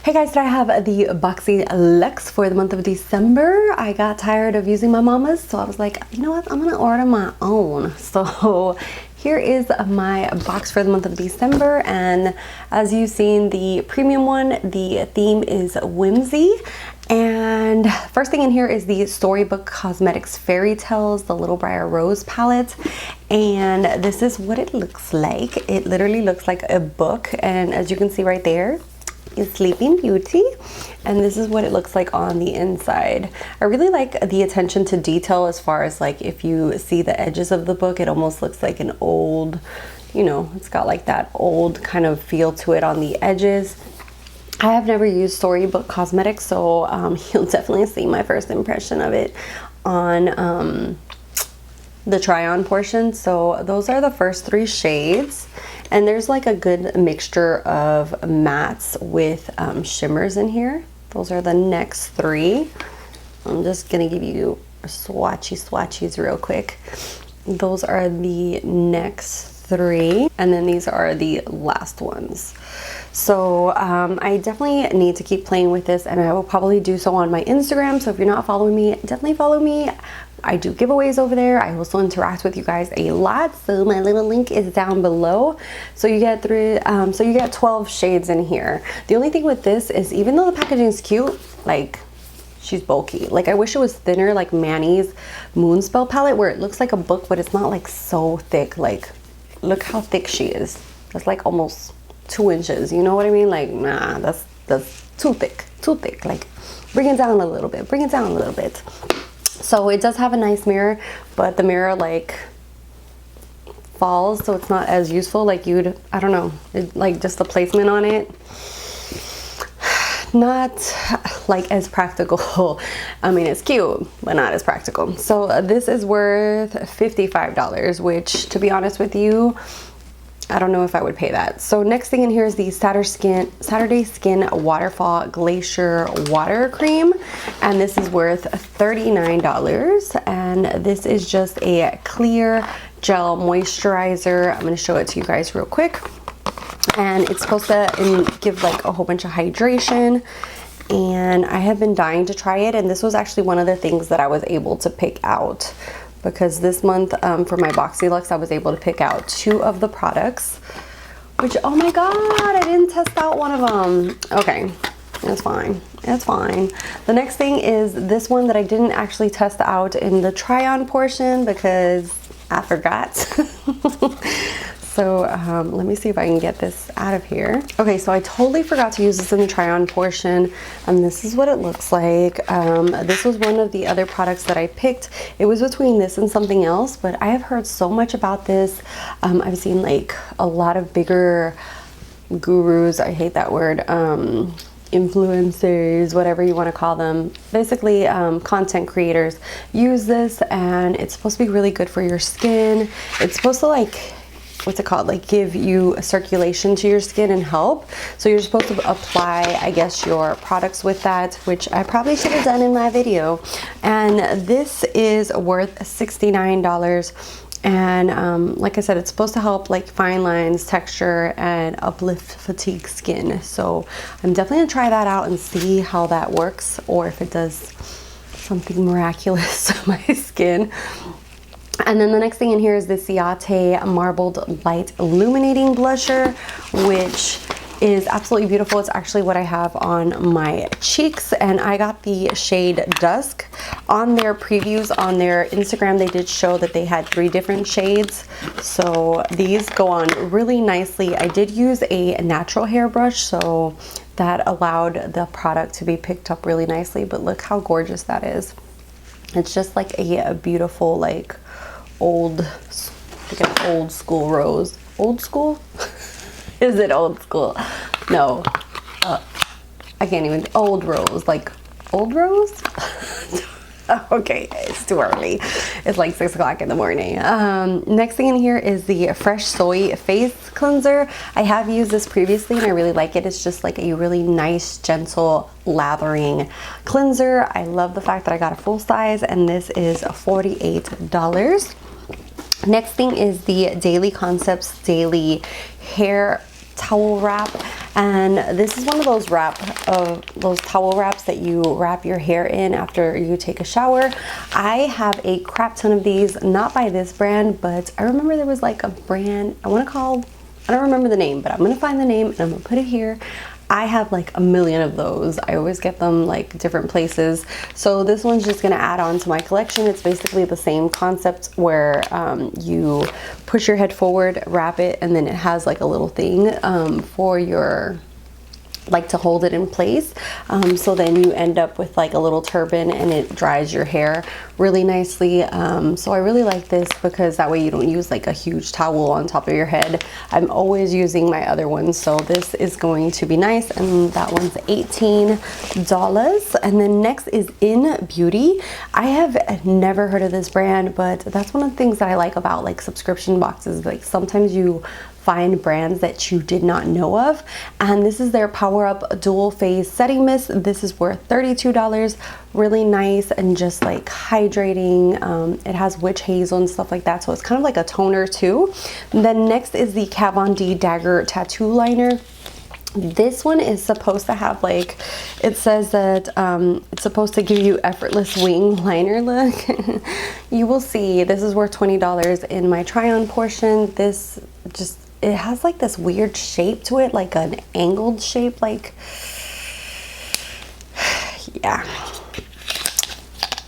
Hey guys, today I have the Boxyluxe for the month of December. I got tired of using my mama's, so I was like, you know what, I'm gonna order my own. So here is my box for the month of December, and as you've seen, the premium one, the theme is whimsy. And first thing in here is the Storybook Cosmetics Fairy Tales, the Little Briar Rose palette. And this is what it looks like. It literally looks like a book, and as you can see right there is Sleeping Beauty, and this is what it looks like on the inside. I really like the attention to detail as far as like if you see the edges of the book, it almost looks like an old, you know, it's got like that old kind of feel to it on the edges. I have never used Storybook Cosmetics, so you'll definitely see my first impression of it on the try-on portion. So those are the first three shades, and there's like a good mixture of mattes with shimmers in here. Those are the next three. I'm just gonna give you swatchies real quick. Those are the next three, and then these are the last ones. So I definitely need to keep playing with this, and I will probably do so on my Instagram. So if you're not following me, definitely follow me. I do giveaways over there. I also interact with you guys a lot, so my little link is down below. So you get 12 shades in here. The only thing with this is, even though the packaging is cute, like, she's bulky. Like, I wish it was thinner, like Manny's Moonspell palette, where it looks like a book, but it's not like so thick. Like, look how thick she is. That's like almost 2 inches. You know what I mean? Like, nah, that's too thick. Like, bring it down a little bit. So it does have a nice mirror, but the mirror like falls, so it's not as useful. Like I don't know, like just the placement on it, not like as practical. I mean, it's cute, but not as practical. So this is worth $55, which, to be honest with you, I don't know if I would pay that. So next thing in here is the Saturday Skin Waterfall Glacier Water Cream, and this is worth $39. And this is just a clear gel moisturizer. I'm going to show it to you guys real quick. And it's supposed to give like a whole bunch of hydration. And I have been dying to try it, and this was actually one of the things that I was able to pick out, because this month for my Boxyluxe I was able to pick out 2 of the products, which, oh my god, I didn't test out one of them. Okay, it's fine. The next thing is this one that I didn't actually test out in the try-on portion because I forgot. So let me see if I can get this out of here. Okay, so I totally forgot to use this in the try-on portion, and this is what it looks like. This was one of the other products that I picked. It was between this and something else, but I have heard so much about this. I've seen like a lot of bigger gurus, I hate that word, influencers, whatever you want to call them, basically content creators use this, and it's supposed to be really good for your skin. It's supposed to, like, what's it called, like give you a circulation to your skin and help. So you're supposed to apply, I guess, your products with that, which I probably should have done in my video. And this is worth $69. And like I said, it's supposed to help like fine lines, texture, and uplift fatigue skin. So I'm definitely gonna try that out and see how that works, or if it does something miraculous to my skin. And then the next thing in here is the Ciate Marbled Light Illuminating Blusher, which is absolutely beautiful. It's actually what I have on my cheeks, and I got the shade Dusk. On their previews on their Instagram, they did show that they had 3 different shades, so these go on really nicely. I did use a natural hairbrush, so that allowed the product to be picked up really nicely, but look how gorgeous that is. It's just like a beautiful, like old school rose. Old school? Is it old school? No. I can't even. Old rose. Like old rose? Okay, it's too early. It's like 6 o'clock in the morning. Next thing in here is the Fresh Soy Face Cleanser. I have used this previously and I really like it. It's just like a really nice, gentle, lathering cleanser. I love the fact that I got a full size, and this is $48. Next thing is the Daily Concepts Daily Hair towel wrap, and this is one of those towel wraps that you wrap your hair in after you take a shower. I have a crap ton of these, not by this brand, but I remember there was like a brand I don't remember the name, but I'm gonna find the name and I'm gonna put it here. I have like a million of those. I always get them like different places. So this one's just gonna add on to my collection. It's basically the same concept where you push your head forward, wrap it, and then it has like a little thing for your, like, to hold it in place. So then you end up with like a little turban and it dries your hair really nicely. So I really like this because that way you don't use like a huge towel on top of your head. I'm always using my other ones, so this is going to be nice. And that one's $18. And then next is In Beauty. I have never heard of this brand, but that's one of the things that I like about like subscription boxes. Like sometimes you find brands that you did not know of, and this is their Power Up Dual Phase Setting Mist. This is worth $32. Really nice and just like hydrating. It has witch hazel and stuff like that, so it's kind of like a toner too. And then next is the Kat Von D Dagger Tattoo Liner. This one is supposed to have, like, it says that it's supposed to give you effortless wing liner look. You will see. This is worth $20 in my try on portion. This just, it has like this weird shape to it, like an angled shape, like, yeah,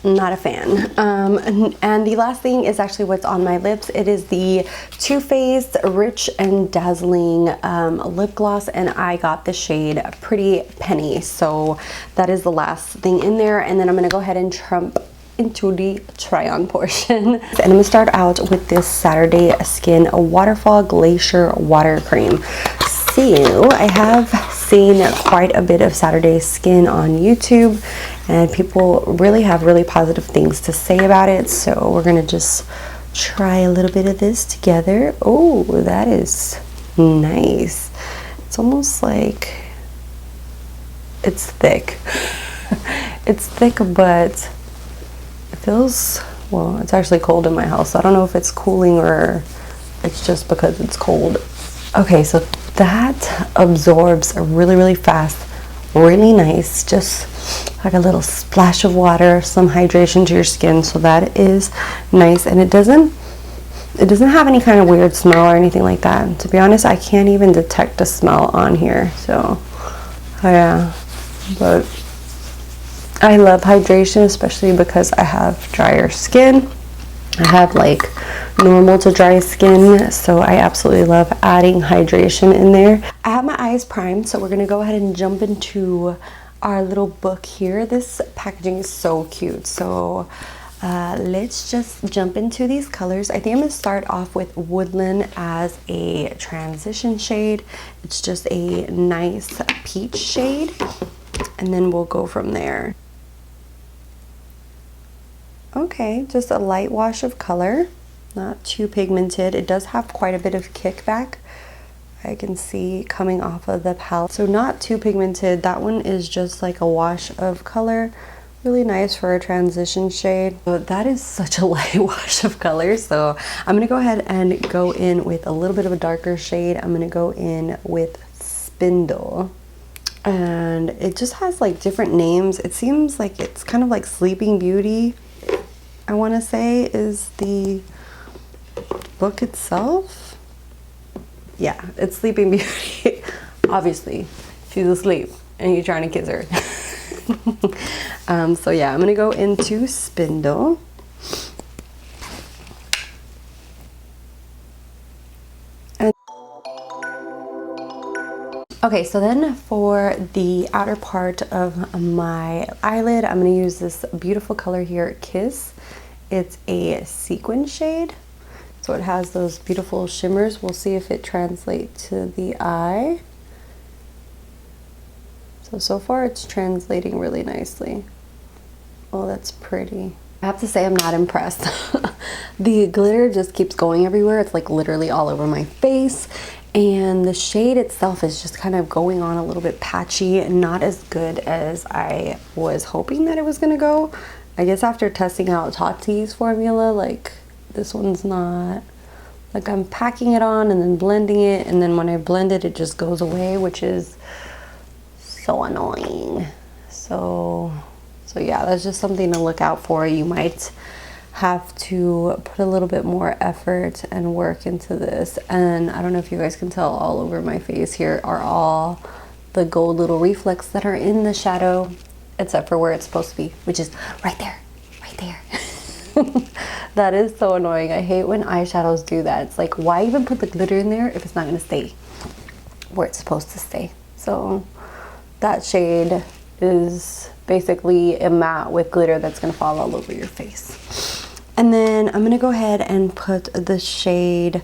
not a fan. And the last thing is actually what's on my lips. It is the Too Faced Rich and Dazzling lip gloss, and I got the shade Pretty Penny. So that is the last thing in there, and then I'm gonna go ahead and jump into the try on portion. And I'm gonna start out with this Saturday Skin Waterfall Glacier Water Cream. So I have seen quite a bit of Saturday Skin on YouTube, and people really have really positive things to say about it. So we're gonna just try a little bit of this together. Oh, that is nice. It's almost like it's thick. It's thick, but it feels, well, it's actually cold in my house. So I don't know if it's cooling or it's just because it's cold. Okay, so that absorbs really, really fast, really nice. Just like a little splash of water, some hydration to your skin. So that is nice, and it doesn't have any kind of weird smell or anything like that. To be honest, I can't even detect a smell on here. So yeah, but I love hydration, especially because I have drier skin. I have like normal to dry skin, so I absolutely love adding hydration in there. I have my eyes primed, so we're gonna go ahead and jump into our little book here. This packaging is so cute. So let's just jump into these colors. I think I'm gonna start off with Woodland as a transition shade. It's just a nice peach shade, and then we'll go from there. Okay, just a light wash of color, not too pigmented. It does have quite a bit of kickback, I can see, coming off of the palette. So not too pigmented. That one is just like a wash of color. Really nice for a transition shade. But that is such a light wash of color. So I'm gonna go ahead and go in with a little bit of a darker shade. I'm gonna go in with Spindle. And it just has like different names. It seems like it's kind of like Sleeping Beauty, I want to say, is the book itself. Yeah, it's Sleeping Beauty. Obviously, she's asleep and you're trying to kiss her. So yeah, I'm gonna go into Spindle. Okay, so then for the outer part of my eyelid, I'm gonna use this beautiful color here, Kiss. It's a sequin shade, so it has those beautiful shimmers. We'll see if it translates to the eye. So far it's translating really nicely. Oh, that's pretty. I have to say I'm not impressed. The glitter just keeps going everywhere. It's like literally all over my face. And the shade itself is just kind of going on a little bit patchy and not as good as I was hoping that it was gonna go. I guess after testing out Tati's formula, like, this one's not Like I'm packing it on and then blending it, and then when I blend it, it just goes away, which is so annoying. So yeah, that's just something to look out for. You might have to put a little bit more effort and work into this. And I don't know if you guys can tell, all over my face here are all the gold little reflects that are in the shadow, except for where it's supposed to be, which is right there, right there. That is so annoying. I hate when eyeshadows do that. It's like, why even put the glitter in there if it's not gonna stay where it's supposed to stay? So that shade is basically a matte with glitter that's gonna fall all over your face. And then I'm gonna go ahead and put the shade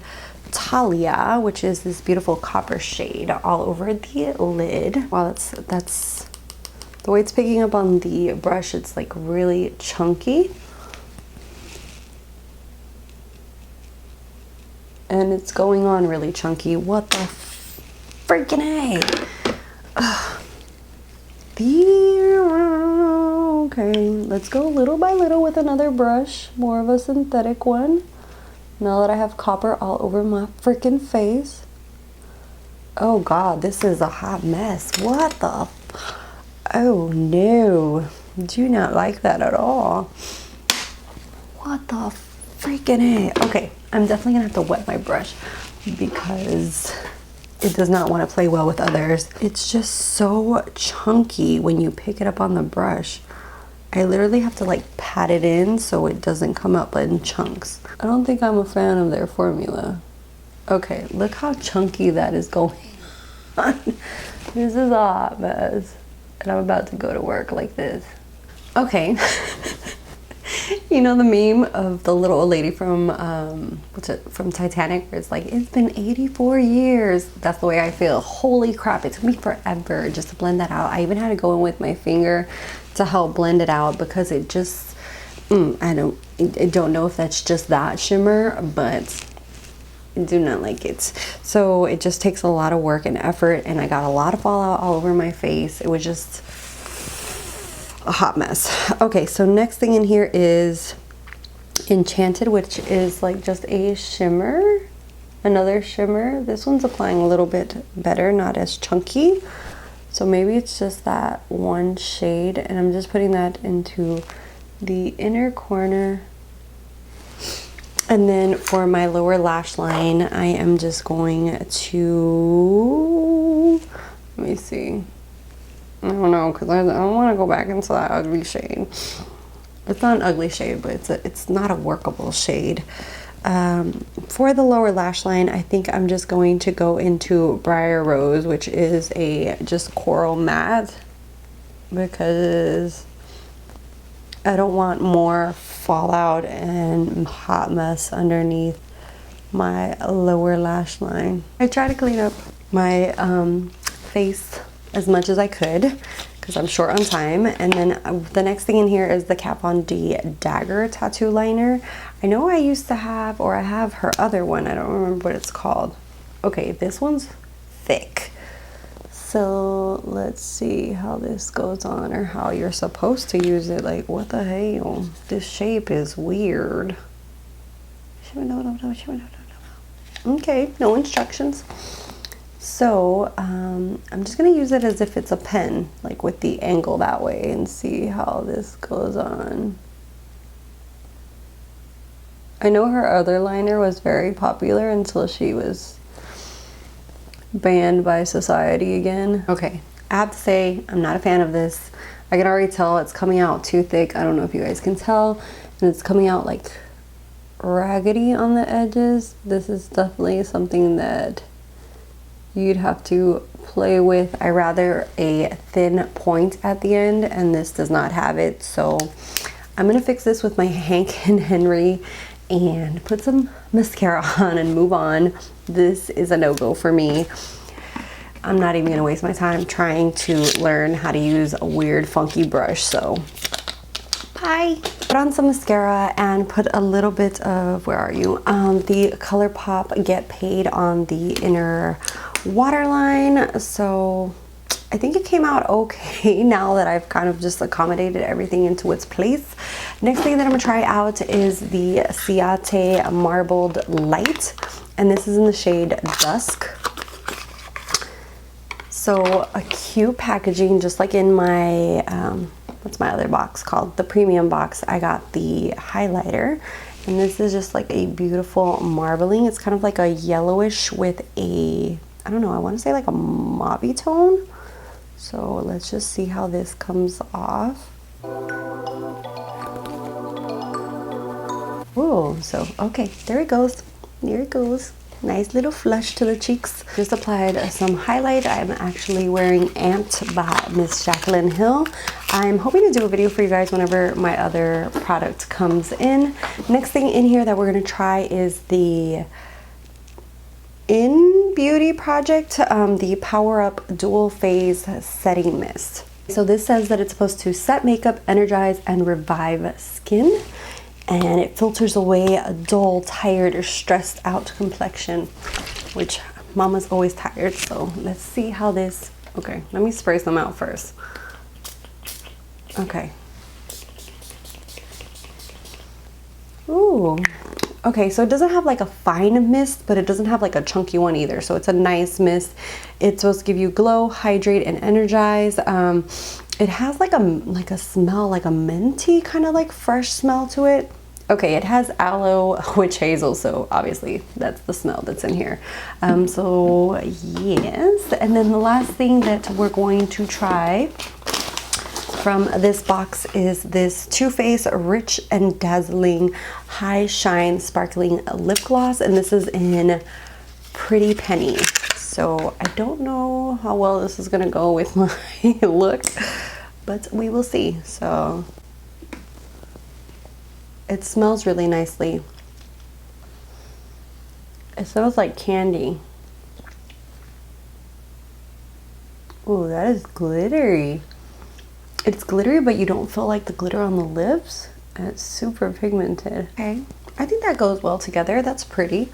Talia, which is this beautiful copper shade, all over the lid. Wow, that's the way it's picking up on the brush. It's like really chunky. And it's going on really chunky. What the freaking A? Ugh. Okay, let's go little by little with another brush, more of a synthetic one. Now that I have copper all over my freaking face. Oh God, this is a hot mess. What the? Oh no, do not like that at all. What the freaking A? Okay, I'm definitely gonna have to wet my brush because it does not want to play well with others. It's just so chunky when you pick it up on the brush. I literally have to like pat it in so it doesn't come up in chunks. I don't think I'm a fan of their formula. Okay, look how chunky that is going on. This is a hot mess. And I'm about to go to work like this. Okay. You know the meme of the little old lady from from Titanic, where it's like, it's been 84 years. That's the way I feel. Holy crap, it took me forever just to blend that out. I even had to go in with my finger to help blend it out because it just, I don't know if that's just that shimmer, but I do not like it. So it just takes a lot of work and effort, and I got a lot of fallout all over my face. It was just a hot mess. Okay, so next thing in here is Enchanted, which is like just a shimmer, another shimmer. This one's applying a little bit better, not as chunky. So maybe it's just that one shade, and I'm just putting that into the inner corner. And then for my lower lash line, I am just going to, let me see. I don't know, because I don't want to go back into that ugly shade. It's not an ugly shade, but it's not a workable shade. For the lower lash line, I think I'm just going to go into Briar Rose, which is a just coral matte, because I don't want more fallout and hot mess underneath my lower lash line. I try to clean up my face as much as I could because I'm short on time. And then the next thing in here is the Kat Von D Dagger tattoo liner. I know I used to have, or I have her other one. I don't remember what it's called. Okay, this one's thick. So let's see how this goes on, or how you're supposed to use it. Like, what the hell? This shape is weird. Okay, no instructions. So I'm just gonna use it as if it's a pen, like with the angle that way, and see how this goes on. I know her other liner was very popular until she was banned by society again. Okay, I have to say, I'm not a fan of this. I can already tell it's coming out too thick. I don't know if you guys can tell. And it's coming out like raggedy on the edges. This is definitely something that you'd have to play with. I rather a thin point at the end, and this does not have it. So I'm gonna fix this with my Hank and Henry and put some mascara on and move on. This is a no-go for me. I'm not even gonna waste my time trying to learn how to use a weird funky brush, so bye. Put on some mascara and put a little bit of, where are you? The ColourPop Get Paid on the inner waterline. So I think it came out okay now that I've kind of just accommodated everything into its place. Next thing that I'm gonna try out is the Ciate Marbled Light, and this is in the shade Dusk. So a cute packaging, just like in my, what's my other box called? The premium box. I got the highlighter, and this is just like a beautiful marbling. It's kind of like a yellowish with a, I don't know, I want to say like a mauvey tone. So let's just see how this comes off. Oh, so okay, there it goes. There it goes. Nice little flush to the cheeks. Just applied some highlight. I'm actually wearing Amped by Miss Jaclyn Hill. I'm hoping to do a video for you guys whenever my other product comes in. Next thing in here that we're gonna try is the In Beauty Project, the Power Up Dual Phase Setting Mist. So this says that it's supposed to set makeup, energize, and revive skin. And it filters away a dull, tired, or stressed out complexion, which mama's always tired. So let's see how this, okay, let me spray some out first. Okay. Ooh. Okay, so it doesn't have like a fine mist, but it doesn't have like a chunky one either. So it's a nice mist. It's supposed to give you glow, hydrate, and energize. It has like a smell, like a minty kind of like fresh smell to it. Okay, it has aloe witch hazel, so obviously that's the smell that's in here. So yes, and then the last thing that we're going to try from this box is this Too Faced Rich and Dazzling High Shine Sparkling Lip Gloss, and this is in Pretty Penny. So I don't know how well this is gonna go with my look, but we will see. So it smells really nicely. It smells like candy. Ooh, that is glittery. It's glittery, but you don't feel like the glitter on the lips. And it's super pigmented. Okay, I think that goes well together. That's pretty.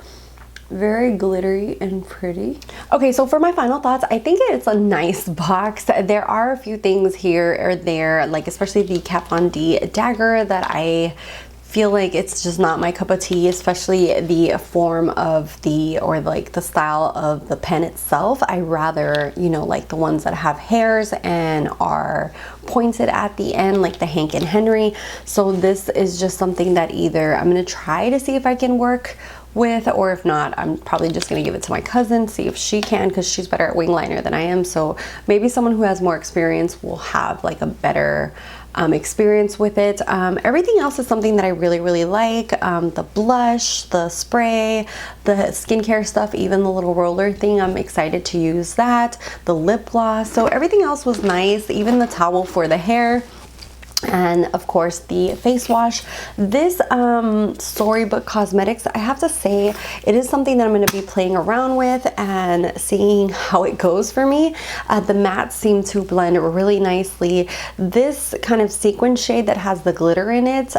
Very glittery and pretty. Okay, so for my final thoughts, I think it's a nice box. There are a few things here or there, like especially the Kat Von D Dagger, that I feel like it's just not my cup of tea, especially the form of the, or like the style of the pen itself. I rather, you know, like the ones that have hairs and are pointed at the end, like the Hank and Henry. So this is just something that either I'm gonna try to see if I can work with, or if not, I'm probably just gonna give it to my cousin, see if she can, because she's better at wing liner than I am. So maybe someone who has more experience will have like a better experience with it. Everything else is something that I really like. The blush, the spray, the skincare stuff, even the little roller thing, I'm excited to use that. The lip gloss, so everything else was nice, even the towel for the hair. And of course the face wash. This Storybook Cosmetics, I have to say, it is something that I'm going to be playing around with and seeing how it goes for me. The mattes seem to blend really nicely. This kind of sequin shade that has the glitter in it,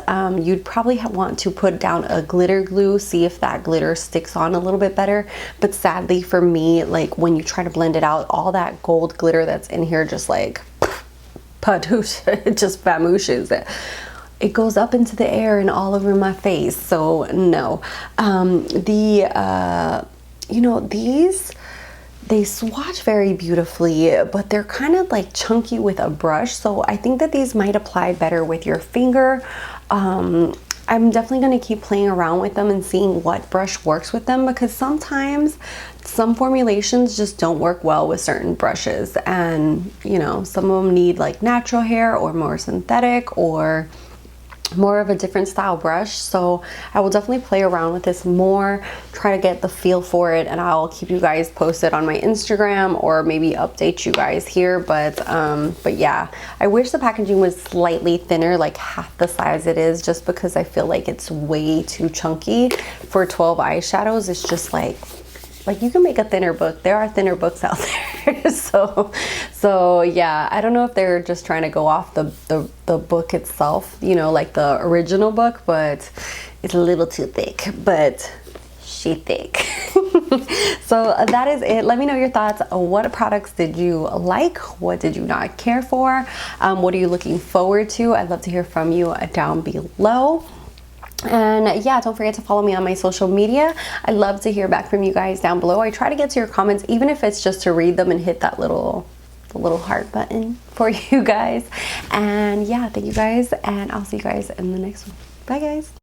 you'd probably want to put down a glitter glue, see if that glitter sticks on a little bit better. But sadly for me, like when you try to blend it out, all that gold glitter that's in here just like padoosh, it just vamooshes it. It goes up into the air and all over my face, so no. You know, these, they swatch very beautifully, but they're kind of like chunky with a brush, so I think that these might apply better with your finger. I'm definitely going to keep playing around with them and seeing what brush works with them, because sometimes some formulations just don't work well with certain brushes, and you know, some of them need like natural hair or more synthetic or more of a different style brush. So I will definitely play around with this more, try to get the feel for it, and I'll keep you guys posted on my Instagram or maybe update you guys here. But yeah, I wish the packaging was slightly thinner, like half the size it is, just because I feel like it's way too chunky for 12 eyeshadows. It's just like you can make a thinner book. There are thinner books out there. so yeah, I don't know if they're just trying to go off the book itself, you know, like the original book, but it's a little too thick. But she thick. So that is it. Let me know your thoughts. What products did you like? What did you not care for? What are you looking forward to? I'd love to hear from you down below. And yeah, don't forget to follow me on my social media. I'd love to hear back from you guys down below. I try to get to your comments, even if it's just to read them and hit that little heart button for you guys. And yeah, thank you guys, and I'll see you guys in the next one. Bye guys.